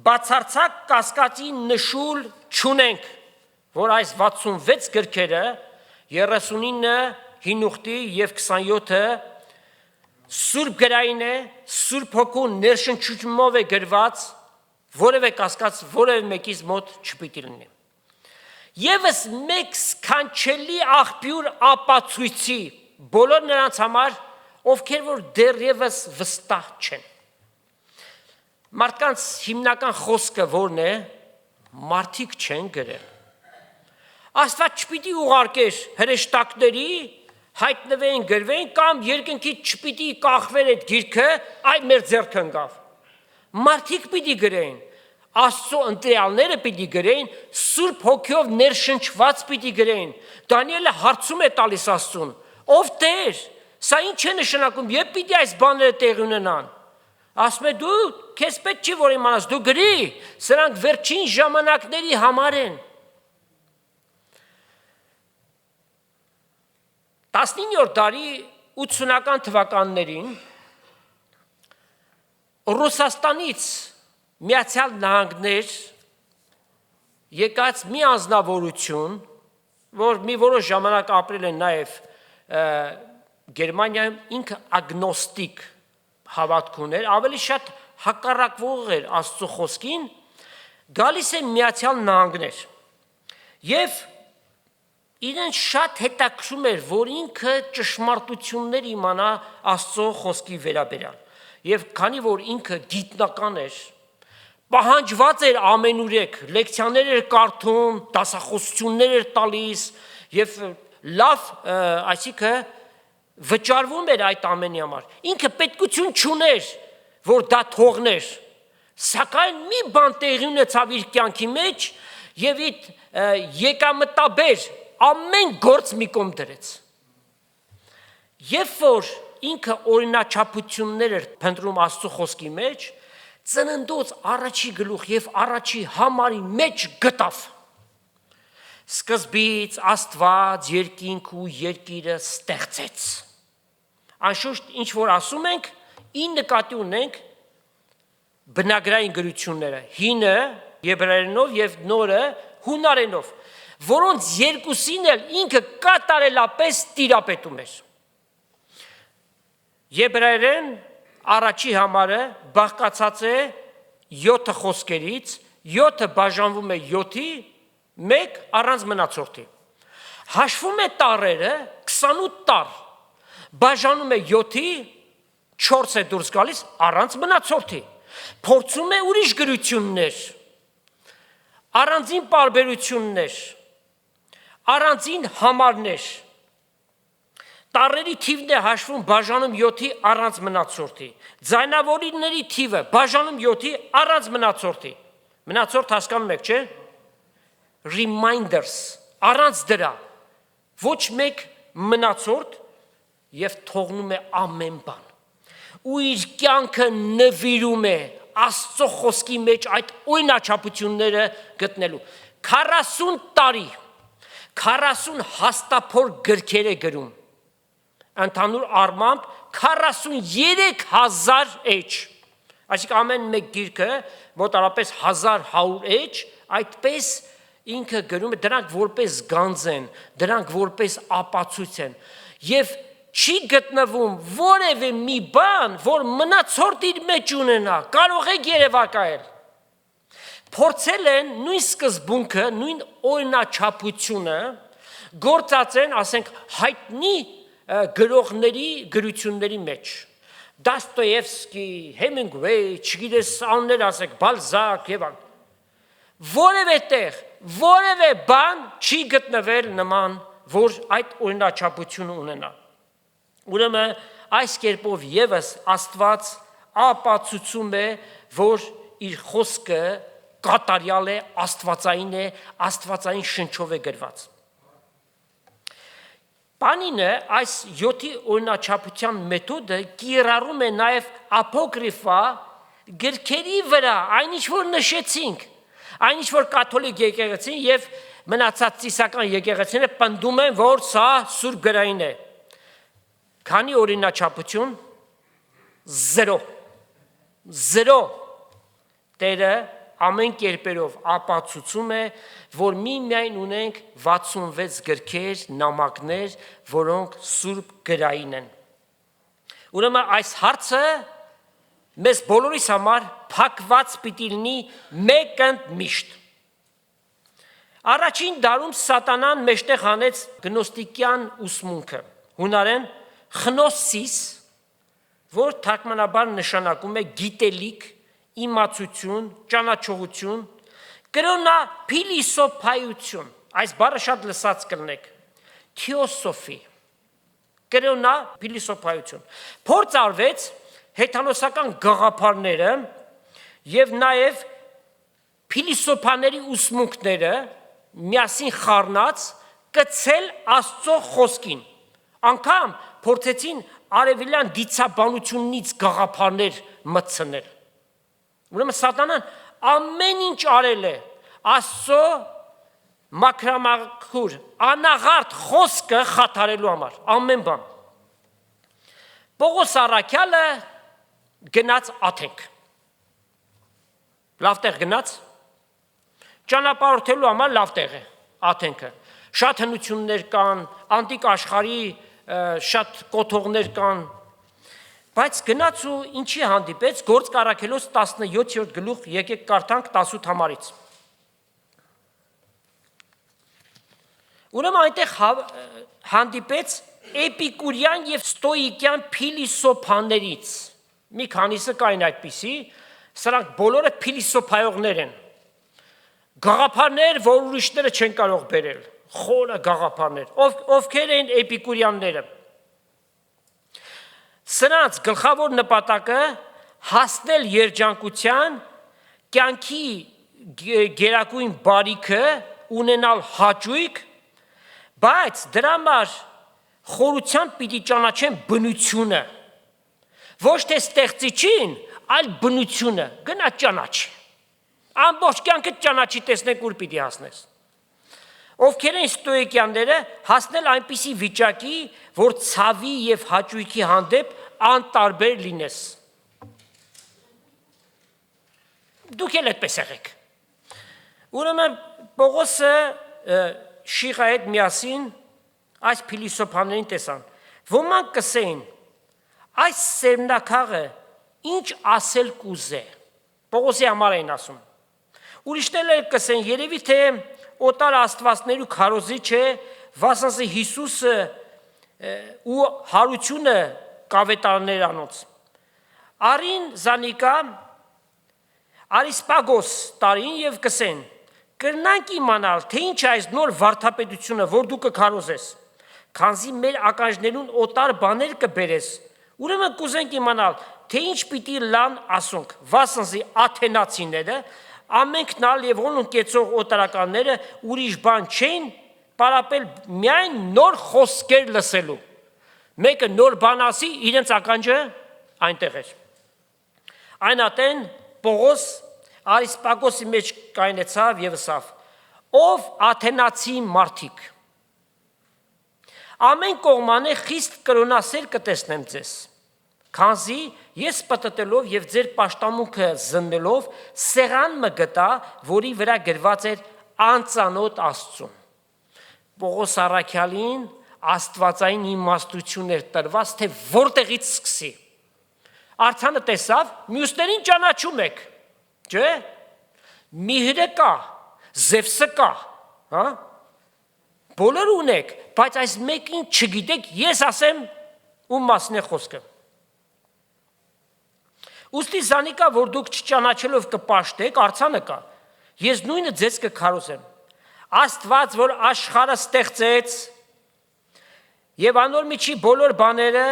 Բացարձակ կասկածի նշուլ չունենք, որ այս 66 գրքերը, 39 հին ուխտի եւ 27-ը սուրբ գրային է, սուրբ հոգու ներշնչումով է գրված, որևէ կասկած որևէ մեկից մոտ չպիտի լինի։ Եվս մեկ սքանչելի աղբյուր ապացույցի բոլոր նրանց համար, ովքեր որ դեռևս վստահ չեն։ Մարդկանց հիմնական խոսքը որն է, մարդիկ չեն գրել։ Աստված չպիտի ուղարկեր հրեշտակների, հայտնվեն գրվեն կամ երկնքից չպիտի կախվեր այդ գիրքը, այ մեր ձեռքը ընկավ։ Մարդիկ պիտի գրեին, Աստծո ընտրյալները պիտի գրեին, Սուրբ Հոգիով ներշնչված պիտի գրեին։ Դանիելը հարցում է տալիս Աստծուն. ով Տեր, սա ինչ է նշանակում, երբ պիտի այս բաները տեղի ունենան։ Ասում է դու քեզ պետք չի որ իմանաս, դու գրի, սրանք վերջին ժամանակների համար են։ 19-րդ դարի 80-ական թվականներին Ռուսաստանից Միացյալ Նահանգներ եկած մի անձնավորություն, որ մի որոշ ժամանակ ապրել են նաև Գերմանիայում, ինքը ագնոստիկ հավատք ուներ, ավելի շատ հակառակվող էր Աստծո խոսքին, գալիս են Միացյալ Նահանգներ եւ իրեն շատ հետաքրում էր, որ ինքը ճշմարտություններ իմանա Աստծո խոսքի վերաբերյալ եւ քանի որ ինքը գիտնական էր, պահանջված էր ամենուրեք, լեկցիաներ էր կարդում, դասախոսություններ էր տալիս եւ լավ, այսինքն վճարվում էր այդ ամենի համար։ Ինքը պետքություն չուներ, որ դա թողներ, սակայն մի բան տեղի ունեցավ իր կյանքի մեջ եւ իդ եկամտաբեր ամեն գործ մի կողմ դրեց։ Երբ որ ինքը օրինաչափություններ էր փնտրում Աստծո խոսքի մեջ, ծննդոց առաջի գլուխ եւ առաջի համարի մեջ գտավ։ Սկզբից Աստված երկինք ու երկիրը ստեղծեց։ Անշուշտ ինչ որ ասում ենք, ի նկատի ունենք բնագրային գրությունները, հինը եբրայերենով եւ նորը հունարենով, որոնց երկուսին էլ ինքը կատարելապես տիրապետում էր։ Եբրայերեն առաջի համարը բաղկացած է 7 խոսքերից, 7-ը բաժանվում է 7-ի, 1 առանց մնացորդի։ Հաշվում է տառերը 28 տառ, բաժանում է 7-ի, 4 է դուրս գալիս առանց մնացորդի։ Փորձում է ուրիշ գրություններ, առանձին պարբերություններ, առանձին համարներ։ Տառերի թիվն է հաշվում բաժանում 7-ի առանց մնացորդի։ Ձայնավորիչների թիվը բաժանում 7-ի առանց մնացորդի։ Մնացորդ հասկանում եք, չէ՞։ Reminders, առանց դրա ոչ մեկ մնացորդ եւ թողնում է ամեն բան։ Ու իր կյանքը նվիրում է Աստծո խոսքի մեջ այդ օրինաչափությունները գտնելու։ 40 տարի 40 հաստափոր գրքեր է գրում։ Ընդհանուր առմամբ 43000 էջ։ Այսինքն ամեն մեկ գիրքը մոտավորապես 1100 էջ, այդպես ինքը գրում է, դրանք որպես գանձ են, դրանք որպես ապացույց են։ Եվ չի գտնվում որևէ մի բան, որ մնացորդ իր մեջ ունենա, կարող եք երևակայել։ Փորձել են նույն սկզբունքը, նույն օրինաչափությունը գործած են, ասենք, հայտնի գրողների գրությունների մեջ։ Դոստոևսկի, Հեմինգվեյ, չգիտես աններ ասեք, Բալզակ եւ այլն։ Որևէ տեղ, որևէ բան չի գտնվել նման, որ այդ օրինաչափությունը ունենա։ Ուրեմն այս կերպով եւս Աստված ապացուցում է, որ իր խոսքը կատարյալ է, աստվածային շնչով է գրված։ Պանինը այս 7-ի օրինաչափության մեթոդը կիրառում է նաև ապոկրիֆա գրքերի վրա, այնինչ որ նշեցինք, այնինչ որ կաթոլիկ եկեղեցին եւ մնացած ծիսական եկեղեցիները պնդում են, որ սա սուրբ գրային է։ Քանի օրինաչափություն 0 Տերը ամեն կերպերով ապացուցում է, որ միայն ունենք 66 գրքեր, նամակներ, որոնք սուրբ գրային են։ Ուրեմն այս հարցը մեզ բոլորիս համար փակված պիտի լինի մեկընդմիշտ։ Առաջին դարում սատանան մեջտեղ հանեց գնոստիկյան ուսմունքը, հունարեն խնոսիս, որ թարգմանաբար նշանակում է գիտելիք, իմացություն, ճանաչողություն, կրոնա փիլիսոփայություն, այս բառը շատ լսած կլնեք, թեոսոֆի, կրոնա փիլիսոփայություն, փորձ արվեց հեթանոսական գաղափարները և նաև փիլիսոփաների ուսմունքները միասին խառնած կցել Աստծո խոսքին, անգամ փորձեցին արևելյան դիցաբանությունից գաղափարներ մտցնել։ Ուրեմն սատանան ամեն ինչ արել է Աստծո մաքրամաքուր անաղարտ խոսքը խաթարելու համար, ամեն բան։ Պողոս առաքյալը գնաց Աթենք, լավ տեղ գնաց, ճանապարհորդելու համար լավ տեղ է Աթենքը, շատ հնություններ կան, անտիկ աշխարհի շատ կոթողներ կան, բայց գնաց ու ինչի հանդիպեց, Գործք առաքելոց 17-րդ գլուխ, եկեք կարդանք 18 համարից։ Ուրեմն այնտեղ հանդիպեց էպիկուրյան և ստոիկյան փիլիսոփաներից, մի քանիսը կային այդպիսի, սրանք բոլորը փիլիսոփայողներ են, գաղափարներ, որ ուրիշները չեն կարող բերել, խորը գաղափարներ, ովքեր են էպիկուրյանները։ Սրանց գլխավոր նպատակը հասնել երջանկության, կյանքի գերագույն բարիքը, ունենալ հաճույք, բայց դրա համար խորությամբ պիտի ճանաչեն բնությունը, ոչ թե ստեղծիչին, այլ բնությունը, գնա ճանաչ, ամբողջ կյանքը ճանաչի տեսնեք ուր պիտի հասնես։ Ովքեր են ստոիկյանները, հասնել այնպիսի վիճակի, որ ցավի և հաճույքի հանդեպ անտարբեր լինես։ Դուք էլ այդպես եղեք։ Ուրեմն Պողոսը Շիղայի հետ միասին այս փիլիսոփաներին տեսան։ Ոմանք կսեին, այս սերմնակաղը ինչ ասել կուզե։ Պողոսի համար էին ասում։ Ուրիշները կսեին, երևի թե օտար աստվածներու քարոզիչ է, վասնզի Հիսուսը ու հարությունը կավետարներ անոց։ Արին զանիկա Արիսպագոս տարին և կսեն, կրնանք իմանալ, թե ինչ այս նոր վարդապետությունը, որ դու կքարոզես, քանզի մեր ականջներուն օտար բաներ կբերես, ուրեմն կուզենք իմանալ, թե ինչ պիտի լան ասոնք, վասնզի աթենացիները, ամենքնալ և ոնուն կեցող օտարականները ուրիշ բան չեն պարապել միայն նոր խոսքեր լսելու։ Մեկը նոր բան ասի, իրենց ականջը այնտեղ էր։ Այն ատեն Պողոս Արիսպագոսի մեջ կայնեցավ և ասավ. ով աթենացի մարդիկ, ամեն կողմանը խիստ կրոնասեր կտեսնեմ ձեզ, քանզի ես պտտելով և ձեր պաշտամունքը զննելով սեղան մը գտա, որի վրա գրված էր անծանոթ Աստծուն։ Պողոս առաքյալին աստվածային իմաստություններ տրված, թե որտեղից սկսի։ Արձանը տեսավ, մյուսներին ճանաչում եք, չէ՞։ Միհրը կա, Զևսը կա, հա։ Բոլորը ունեք, բայց այս մեկին չգիտեք, ես ասեմ ում մասն է խոսքը։ Ուստի զանիկա, որ դուք չճանաչելով կպաշտեք, արձանը կա, ես նույնը ձեզ կքարոզեմ։ Աստված, որ աշխարհը ստեղծեց և անոր միջի բոլոր բաները,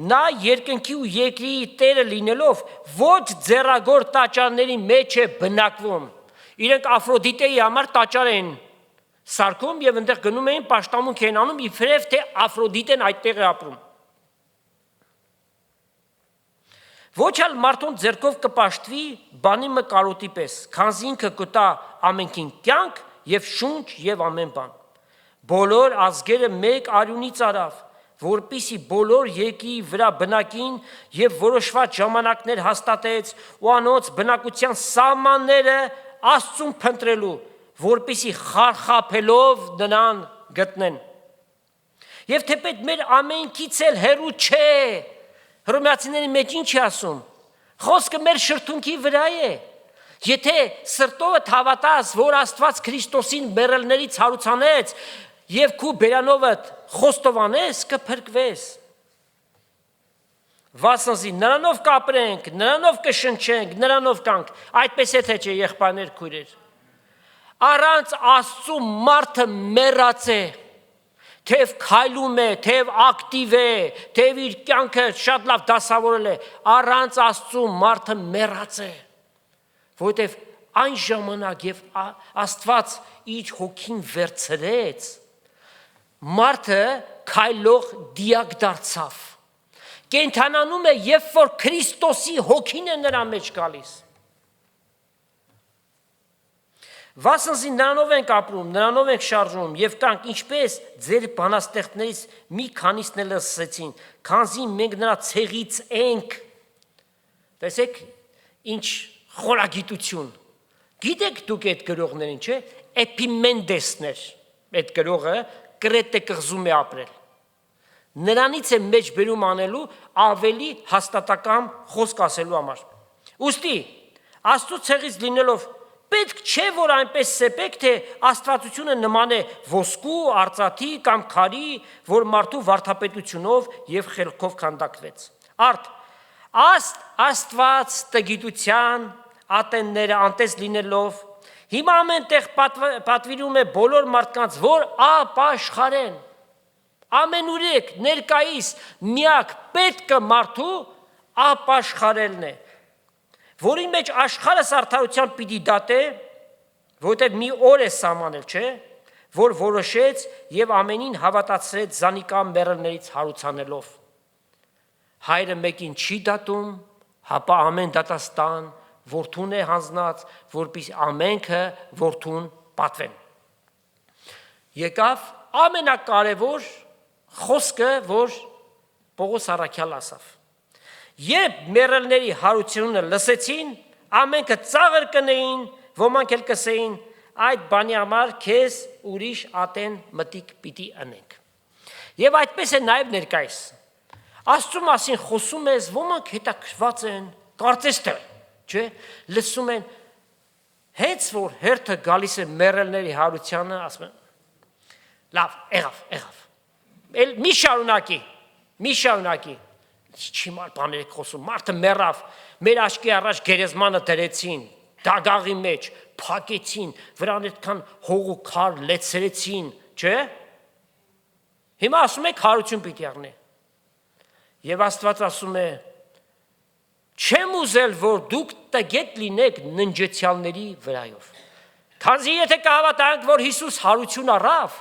նա երկնքի ու երկրի տերը լինելով, ոչ ձեռագոր տաճարների մեջ է բնակվում։ Իրենք Աֆրոդիտեի համար տաճար են սարքում եւ այնտեղ գնում էին պաշտամունք էին անում իբրև թե Աֆրոդիտեն այդտեղ է ապրում։ Ոչ էլ մարդուն ձեռքով կպաշտվի բանի մը կարոտի պես, քանզի ինքը կտա ամենքին կյանք եւ շունչ եւ ամեն բան։ Բոլոր ազգերը մեկ արյունից արավ, որպիսի բոլոր երկի վրա բնակին եւ որոշված ժամանակներ հաստատեց ու անոնց բնակության սահմանները Աստծուն փնտրելու, որպիսի խարխափելով նրան գտնեն։ Եվ թեպետ մեր ամենքից էլ հեռու չէ։ Հռոմեացիների մեջ ինչ է ասում։ Խոսքը մեր շրթունքի վրա է։ Եթե սրտովդ հավատաս, որ Աստված Քրիստոսին մեռելներից հարուցանեց եւ քու բերանովդ խոստովանես, կփրկվես։ Վասնզի նրանով կապրենք, նրանով կշնչենք, նրանով կանք։ Այդպես է թե չէ, եղբայրներ, քույրեր։ Առանց Աստծու մարդը մեռած է։ Թեև քայլում է, թեև ակտիվ է, թեև իր կյանքը շատ լավ դասավորել է, առանց Աստծու մարդը մեռած է, որովհետև այն ժամանակ եւ Աստված իր հոգին վերցրեց, մարդը քայլող դիակ դարձավ, կենդանանում է, երբ որ Քրիստոսի հոգին է նրա մեջ գալիս։ Վասնզի նրանով ենք ապրում, նրանով ենք շարժում եւ կանք ինչպես ձեր բանաստեղծներից մի քանիսն էլ լսեցին, քանզի մենք նրա ցեղից ենք։ Տեսեք ինչ խորագիտություն։ Գիտեք դուք այդ գրողներին, չէ՞, Էպիմենդեսներ, այդ գրողը Կրետե կղզում է ապրել։ Նրանից է մեջ բերում անելու ավելի հաստատակամ խոսք ասելու համար։ Ուստի Աստծո ցեղից լինելով պետք չէ, որ այնպես սեպեք, թե աստվածությունը նման է ոսկու, արծաթի կամ քարի, որ մարդու վարդապետությունով եւ խելքով քանդակվեց։ Արդ Աստված տգիտության ատենները անտես լինելով, հիմա ամենտեղ պատվիրում է բոլոր մարդկանց, որ ապաշխարեն։ Ամենուրեք ներկայիս միակ պետքը մարդու ապաշխարելն է, որի մեջ աշխարհս արդարության պիտի դատե, որտեղ մի օր է սահմանել, չէ, որ որոշեց եւ ամենին հավատացրեց զանիկա մեռելներից հարուցանելով։ Հայրը մեկին չի դատում, հապա ամեն դատաստան որդուն է հանձնած, որպեսզի ամենքը որդուն պատվեն։ Եկավ ամենակարևոր խոսքը, որ Պողոս առաքյալ ասավ։ Երբ մեռելների հարությունը լսեցին, ամենքը ծաղր կնեին, ոմանք էլ կսեին, այդ բանի համար քեզ ուրիշ ատեն մտիկ պիտի անենք։ Եվ այդպես է նաև ներկայիս։ Աստծու մասին խոսում ես, ոմանք հետաքրված են, կարծես թե, չէ, լսում են, հենց որ հերթը գալիս է մեռելների հարությանը, ասում են, լավ, եղավ, էլ մի շարունակի, չիմար բաներ եք խոսում, մարդը մեռավ, մեր աչքի առաջ գերեզմանը դրեցին, դագաղի մեջ, փակեցին, վրան այդքան հող ու քար լեցրեցին, չէ՞։ Հիմա ասում եք հարություն պիտի առնի։ Եվ Աստված ասում է. չեմ ուզել, որ դուք տգետ լինեք ննջեցյալների վրայով։ Քանզի եթե կհավատանք, որ Հիսուս հարություն առավ,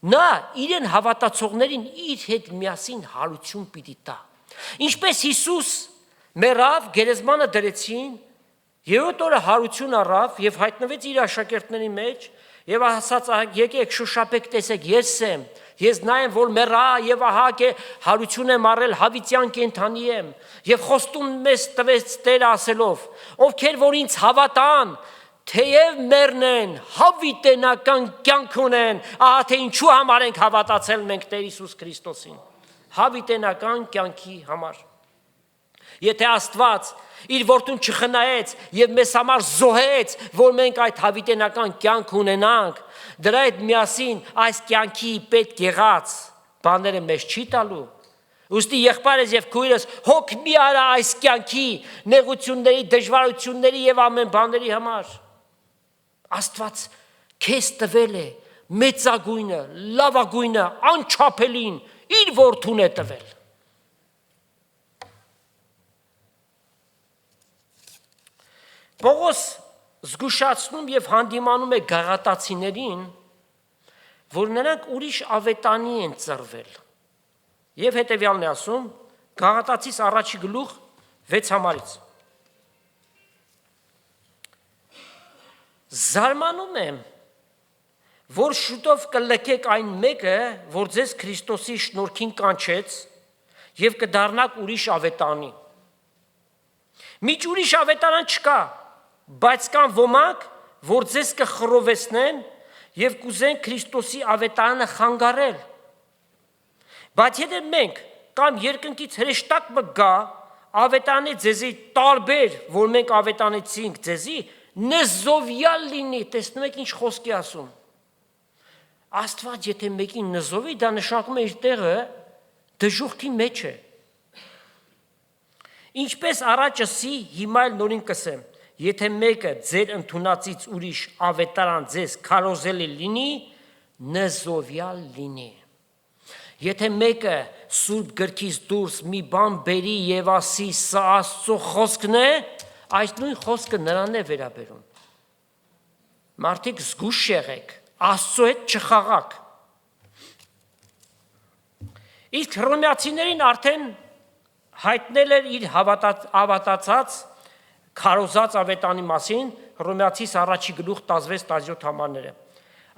նա իրեն հավատացողներին իր հետ միասին հարություն պիտի տա։ Ինչպես Հիսուս մեռավ, գերեզմանը դրեցին, երրորդ օրը հարություն առավ եւ հայտնվեց իր աշակերտների մեջ եւ ասաց, եկեք շոշափեք, տեսեք, ես եմ, ես նա եմ, որ մեռա եւ ահա հարություն եմ առել, հավիտյան կենդանի եմ եւ խոստում մեզ տվեց Տերը ասելով, ովքեր որ ինձ հավատան, թեև մեռնեն, հավիտենական կյանք ունեն, ահա թե ինչու համար ենք հավատացել մենք Տեր Հիսուս Քրիստոսին, հավիտենական կյանքի համար։ Եթե Աստված իր որդուն չխնայեց եւ մեզ համար զոհեց, որ մենք այդ հավիտենական կյանք ունենանք, դրա հետ միասին այս կյանքի պետք եղած բաները մեզ չի տալու։ Ուստի եղբայրս եւ քույրս հոգ մի արա այս կյանքի նեղությունների, դժվարությունների եւ ամեն բաների համար։ Աստված քեզ տվել է մեծագույնը, լավագույնը, անչափելին, իր որդուն է տվել։ Պողոս զգուշացնում եւ հանդիմանում է գաղատացիներին, որ նրանք ուրիշ ավետանի են ծռվել։ Եվ հետևյալն է ասում Գաղատացիս առաջի գլուխ 6 համարից։ Զարմանում եմ, որ շուտով կլքեք այն մեկը, որ ձեզ Քրիստոսի շնորհքին կանչեց եւ կդառնաք ուրիշ ավետանի։ Միջ ուրիշ ավետարան չկա, բայց կան ոմանք, որ ձեզ կխռովեցնեն եւ կուզեն Քրիստոսի ավետարանը խանգարել։ Բայց եթե մենք կամ երկնքից հրեշտակ մգա ավետանի ձեզի տարբեր, որ մենք ավետանեցինք ձեզի, նզովյալ լինի, տեսնում եք ինչ խոսք է ասում։ Աստված եթե մեկին նզովի, դա նշանակում է իր տեղը դժուխքի մեջ է։ Ինչպես առաջսի, հիմա էլ նորին կսեմ, եթե մեկը ձեր ընդունածից ուրիշ ավետարան ձեզ քարոզելի լինի, նզովյալ լինի։ Եթե մեկը Սուրբ գրքից դուրս մի բան բերի եւ ասի, սա Աստծո խոսքն է, այս նույն խոսքը նրան է վերաբերում։ Մարդիկ զգուշ եղեք, Աստծո հետ չխաղաք։ Իսկ հռոմեացիներին արդեն հայտնել էր իր հավատացած քարոզած ավետանի մասին Հռոմեացիս առաջի գլուխ 16-17 համարները։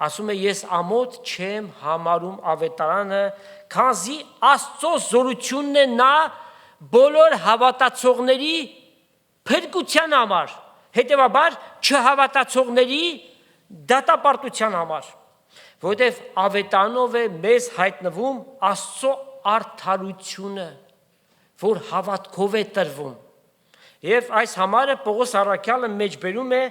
Ասում է ես ամոթ չեմ համարում ավետարանը, քանզի Աստծո զորությունն է նա բոլոր հավատացողների փրկության համար, հետևաբար չհավատացողների դատապարտության համար, որովհետև ավետանով է մեզ հայտնվում Աստծո արդարությունը, որ հավատքով է տրվում։ Եվ այս համարը Պողոս առաքյալը մեջբերում է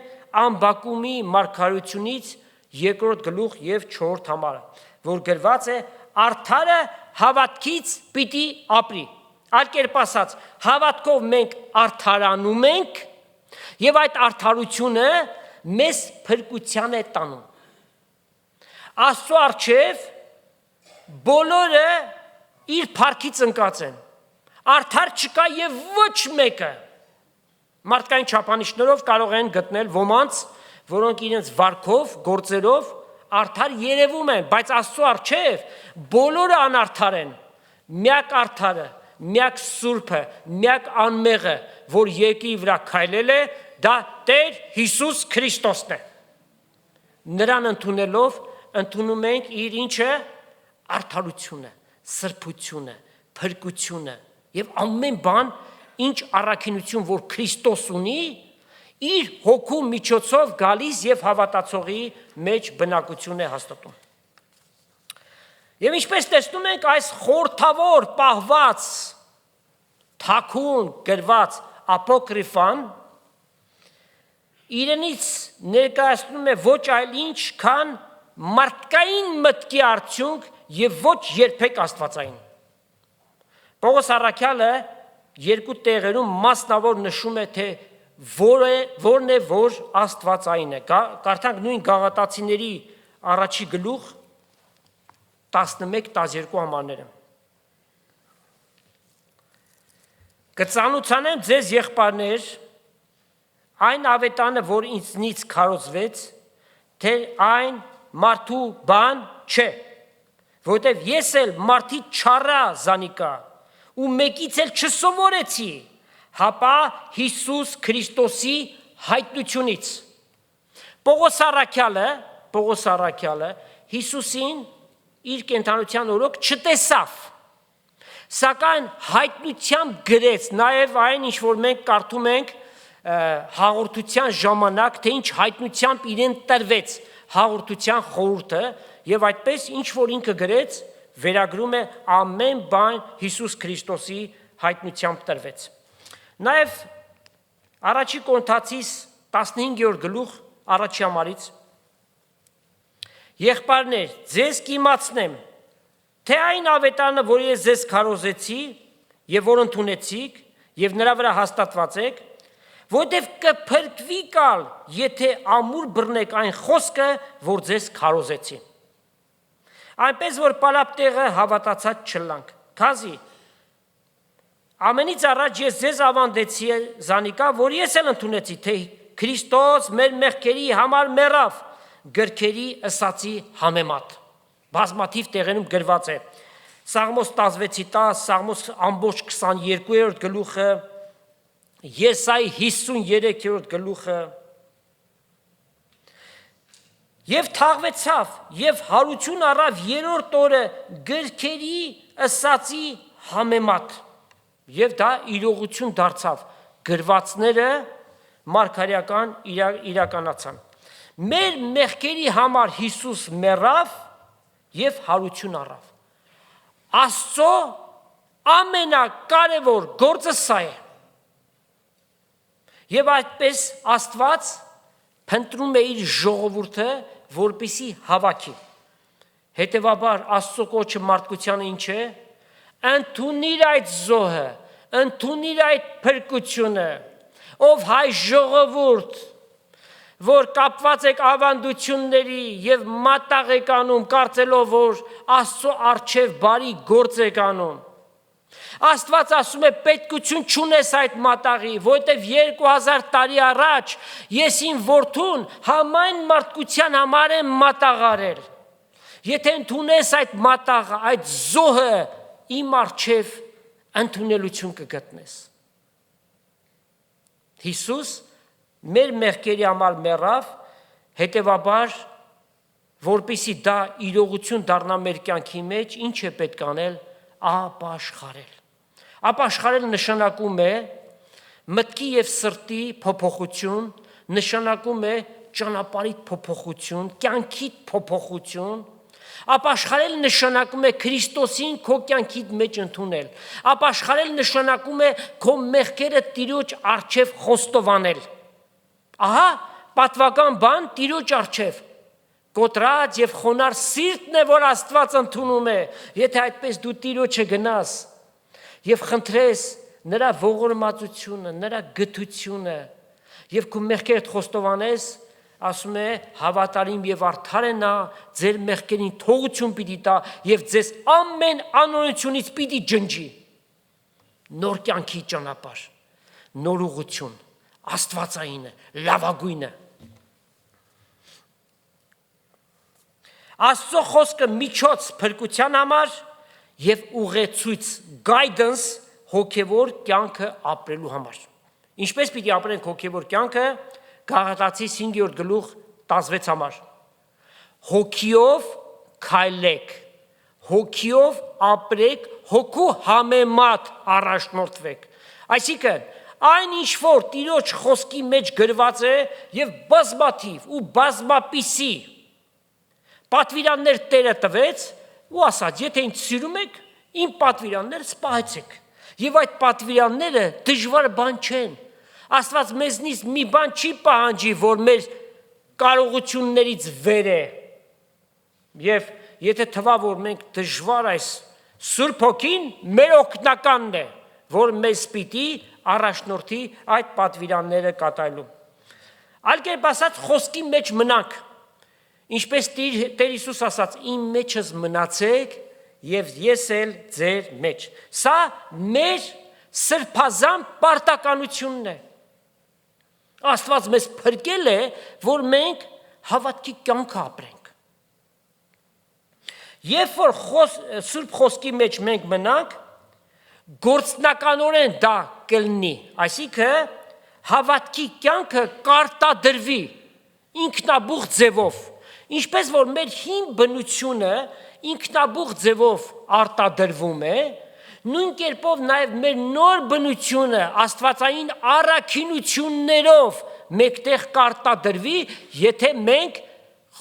Ամբակումի մարգարեությունից 2-րդ գլուխ եւ 4-րդ համարը, որ գրված է արդարը հավատքից պիտի ապրի։ Այլ կերպ ասած, հավատքով մենք արդարանում ենք եւ այդ արդարությունը մեզ փրկության է տանում։ Աստծո առջև բոլորը իր փառքից ընկած են։ Արդար չկա եւ ոչ մեկը։ Մարդկային չափանիշներով կարող են գտնել ոմանց, որոնք իրենց վարքով, գործերով արդար երևում են, բայց Աստծո առջև բոլորը անարդար են։ Միակ արդարը, միակ սուրբը, միակ անմեղը, որ երկրի վրա քայլել է, դա Տեր Հիսուս Քրիստոսն է։ Նրան ընդունելով ընդունում ենք իր ինչը արդարությունը, սրբությունը, փրկությունը եւ ամեն բան, ինչ առաքինություն, որ Քրիստոս ունի, իր հոգու միջոցով գալիս եւ հավատացողի մեջ բնակություն է հաստատում։ Եվ ինչպես տեսնում ենք, այս խորթավոր պահված թաքուն գրված ապոկրիֆան իրենից ներկայացնում է ոչ այլ ինչ, քան մարդկային մտքի արդյունք եւ ոչ երբեք աստվածային։ Պողոս առաքյալը երկու տեղերում մասնավոր նշում է, թե որն է, որ աստվածային է։ Կարդանք նույն Գաղատացիների առաջի գլուխ 11-12 համարները։ Կծանուցանեմ ձեզ եղբայրներ, այն ավետանը, որ ինձնից քարոզվեց, թե այն մարդու բան չէ, որովհետև ես էլ մարդի չառա զանիկա, ու մեկից էլ չսովորեցի, հապա Հիսուս Քրիստոսի հայտնությունից։ Պողոս առաքյալը Հիսուսին իր կենդանության օրոք չտեսավ, սակայն հայտնությամբ գրեց նաև այն, ինչ որ մենք կարդում ենք հաղորդության ժամանակ, թե ինչ հայտնությամբ իրեն տրվեց հաղորդության խորհուրդը, եւ այդպես ինչ որ ինքը գրեց, վերագրում է ամեն բան Հիսուս Քրիստոսի հայտնությամբ տրվեց։ Նաև առաջի Կորինթացիս 15-րդ գլուխ առաջի համարից եղբայրներ, ձեզ կիմացնեմ, թե այն ավետարանը, որ ես ձեզ քարոզեցի եւ որ ընդունեցիք եւ նրա վրա հաստատված եք, որտեվ կփրկվի կալ, եթե ամուր բռնեք այն խոսքը, որ ձեզ քարոզեցի։ Այնպես որ պարապտեղը հավատացած չլանք։ Քանզի ամենից առաջ ես ձեզ ավանդեցի զանիկա, որ ես էլ ընդունեցի, թե Քրիստոս մեր մեղքերի համար մեռավ, գրքերի ըսածի համեմատ։ բազմաթիվ տեղերում գրված է։ Սաղմոս 16-ի 10, Սաղմոս ամբողջ 22-րդ գլուխը, Եսայի 53-րդ գլուխը։ Եվ թաղվեցավ, եւ հարություն առավ երրորդ օրը գրքերի ըսածի համեմատ, եւ դա իրողություն դարձավ, գրվածները մարգարեական իրականացան։ Մեր մեղքերի համար Հիսուս մեռավ եւ հարություն առավ։ Աստծո ամենակարևոր գործը սա է։ Եվ այդպես Աստված փնտրում է իր ժողովուրդը, որպեսզի հավաքի։ Հետևաբար Աստծո կոչը մարդկությանը ինչ է։ Ընդունիր այդ զոհը, ընդունիր այդ փրկությունը, ով հայ ժողովուրդ, որ կապված եք ավանդությունների եւ մատաղ եք անում, կարծելով, որ Աստծո առջև բարի գործ եք անում։ Աստված ասում է պետքություն չունես այդ մատաղի, որտեվ 2000 տարի առաջ ես իմ որդուն համայն մարդկության համար եմ մատաղարել։ Եթե ընդունես այդ մատաղը, այդ զոհը, իմ առջև ընդունելություն կգտնես։ Հիսուս մեր մեղքերի համար մեռավ, հետևաբար, որպեսզի դա իրողություն դառնա մեր կյանքի մեջ, ինչ է պետք անել, ապաշխարել։ Ապաշխարել նշանակում է մտքի եւ սրտի փոփոխություն, նշանակում է ճանապարհի փոփոխություն, կյանքի փոփոխություն։ Ապաշխարել նշանակում է Քրիստոսին քո կյանքի մեջ ընդունել։ Ապաշխարել նշանակում է քո մեղքերը Տիրոջ առջև խոստովանել։ Ահա պատվական բան Տիրոջ առջև։ Կոտրած եւ խոնար սիրտն է, որ Աստված ընդունում է։ Եթե այդպես դու Տիրոջը գնաս եւ խնդրես նրա ողորմածությունը, նրա գթությունը եւ քո մեղքերդ խոստովանես, ասում է հավատարիմ եւ արդար է նա, ձեր մեղքերին թողություն պիտի տա եւ ձեզ ամեն անօրենությունից պիտի ջնջի։ Նոր կյանքի ճանապարհ, նոր ուղղություն, աստվածայինը, լավագույնը։ Աստծո խոսքը միջոց փրկության համար եւ ուղեցույց guidance հոգեվոր կյանքը ապրելու համար։ Ինչպես պիտի ապրենք հոգեվոր կյանքը, Գաղատացիս 5-րդ գլուխ 16 համար։ Հոգիով քայլեք, հոգիով ապրեք, հոգու համեմատ առաջնորդվեք։ Այսինքն, այն ինչ որ Տիրոջ խոսքի մեջ գրված է եւ բազմաթիվ ու բազմապիսի պատվիրաններ Տերը տվեց ու ասաց, եթե ինձ սիրում եք, իմ պատվիրանները սպահեցեք։ Եվ այդ պատվիրանները դժվար բան չեն։ Աստված մեզնից մի բան չի պահանջի, որ մեր կարողություններից վեր է։ Եվ եթե թվա, որ մենք դժվար այս Սուրբ Հոգին մեր օգնականն է, որ մեզ պիտի առաջնորդի այդ պատվիրանները կատարելու։ Այլ կերպ ասած, խոսքի մեջ մնանք։ Ինչպես Տեր Հիսուս ասաց, իմ մեջս մնացեք եւ ես էլ ձեր մեջ։ Սա մեր սրբազան պարտականությունն է։ Աստված մեզ փրկել է, որ մենք հավատքի կյանք ապրենք։ Երբ որ Սուրբ խոսքի մեջ մենք մնանք, գործնականորեն դա կլինի, այսինքն հավատքի կյանքը կարտադրվի ինքնաբուխ ձևով, ինչպես որ մեր հին բնությունը ինքնաբուխ ձևով արտադրվում է, նույն կերպով նաև մեր նոր բնությունը աստվածային առաքինություններով մեկտեղ կարտադրվի, եթե մենք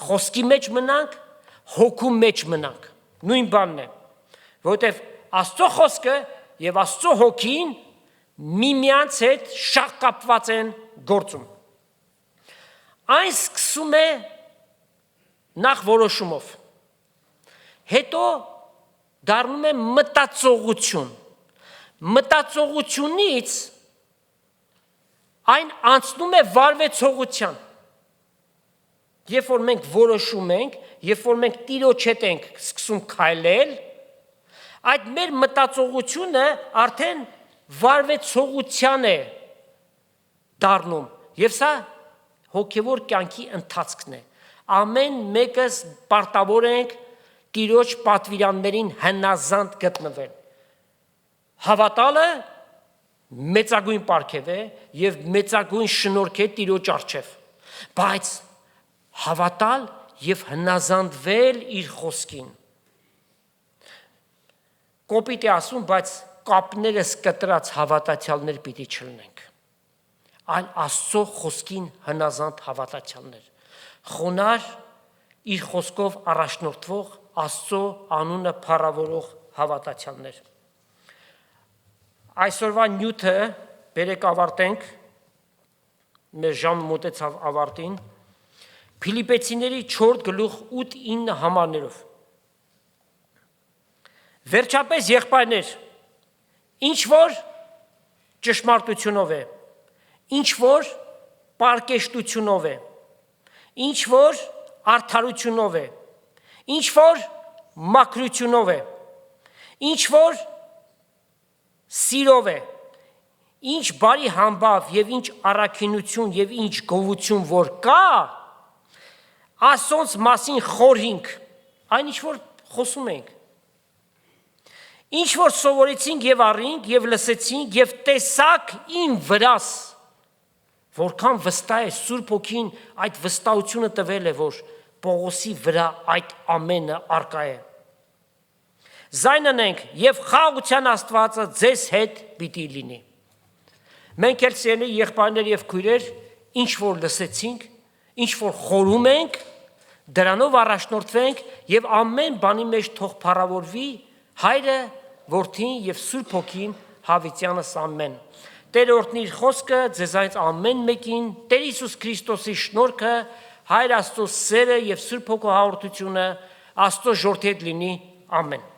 խոսքի մեջ մնանք, հոգու մեջ մնանք։ Նույն բանն է, որովհետև Աստծո խոսքը եւ Աստծո հոգին միմյանց հետ շատ կապված են գործում։ Այն սկսում է նախ որոշումով, հետո դառնում է մտածողություն։ Մտածողությունից այն անցնում է վարվեցողության։ Երբ որ մենք որոշում ենք, երբ որ մենք Տիրոջ հետ ենք սկսում քայլել, այդ մեր մտածողությունը արդեն վարվեցողության է դառնում, եւ սա հոգեվոր կյանքի ընթացքն է։ Ամեն մեկս պարտավոր ենք Տիրոջ պատվիրաններին հնազանդ գտնվել։ Հավատալը մեծագույն պարգև է եւ մեծագույն շնորհք է Տիրոջ առջև, բայց հավատալ եւ հնազանդվել իր խոսքին։ Կոպիտ է ասում, բայց կապներս կտրած հավատացյալներ պիտի չլինենք, այլ Աստծո խոսքին հնազանդ հավատացյալներ, խոնար, իր խոսքով առաջնորդվող, Աստծո անունը փառավորող հավատացյալներ։ Այսօրվա նյութը բերեք ավարտենք, մեր ժամը մոտեցավ ավարտին, Փիլիպեցիների 4:8-9 համարներով։ Վերջապես եղբայրներ, ինչ որ ճշմարտությունով է, ինչ որ պարկեշտությունով է, ինչ որ արդարությունով է, ինչ որ մաքրությունով է, ինչ որ սիրով է, ինչ բարի համբավ եւ ինչ առաքինություն եւ ինչ գովություն որ կա, Աստծոց մասին խորհինք, այն ինչ որ խոսում ենք, ինչ որ սովորեցինք եւ առինք եւ լսեցինք եւ տեսակ իմ վրաս, որքան վստահ է Սուրբ Հոգին այդ վստահությունը տվել է, որ Պողոսի վրա այդ ամենը արկա է։ Զայնանենք եւ խաղաղության Աստվածը ձեզ հետ պիտի լինի։ Մենք էլ սիրելի եղբայրներ եւ քույրեր, ինչ որ լսեցինք, ինչ որ խորում ենք, դրանով առաջնորդվենք եւ ամեն բանի մեջ թող փառավորվի Հայրը, Որդին եւ Սուրբ Հոգին հավիտյանս ամեն։ Տեր օրհնի իր խոսքը ձեզանից ամեն մեկին, Տեր Հիսուս Քրիստոսի շնորհքը, Հայր Աստծո սերը եւ Սուրբ Հոգու հաղորդությունը Աստծո ժողովրդի հետ լինի, ամեն։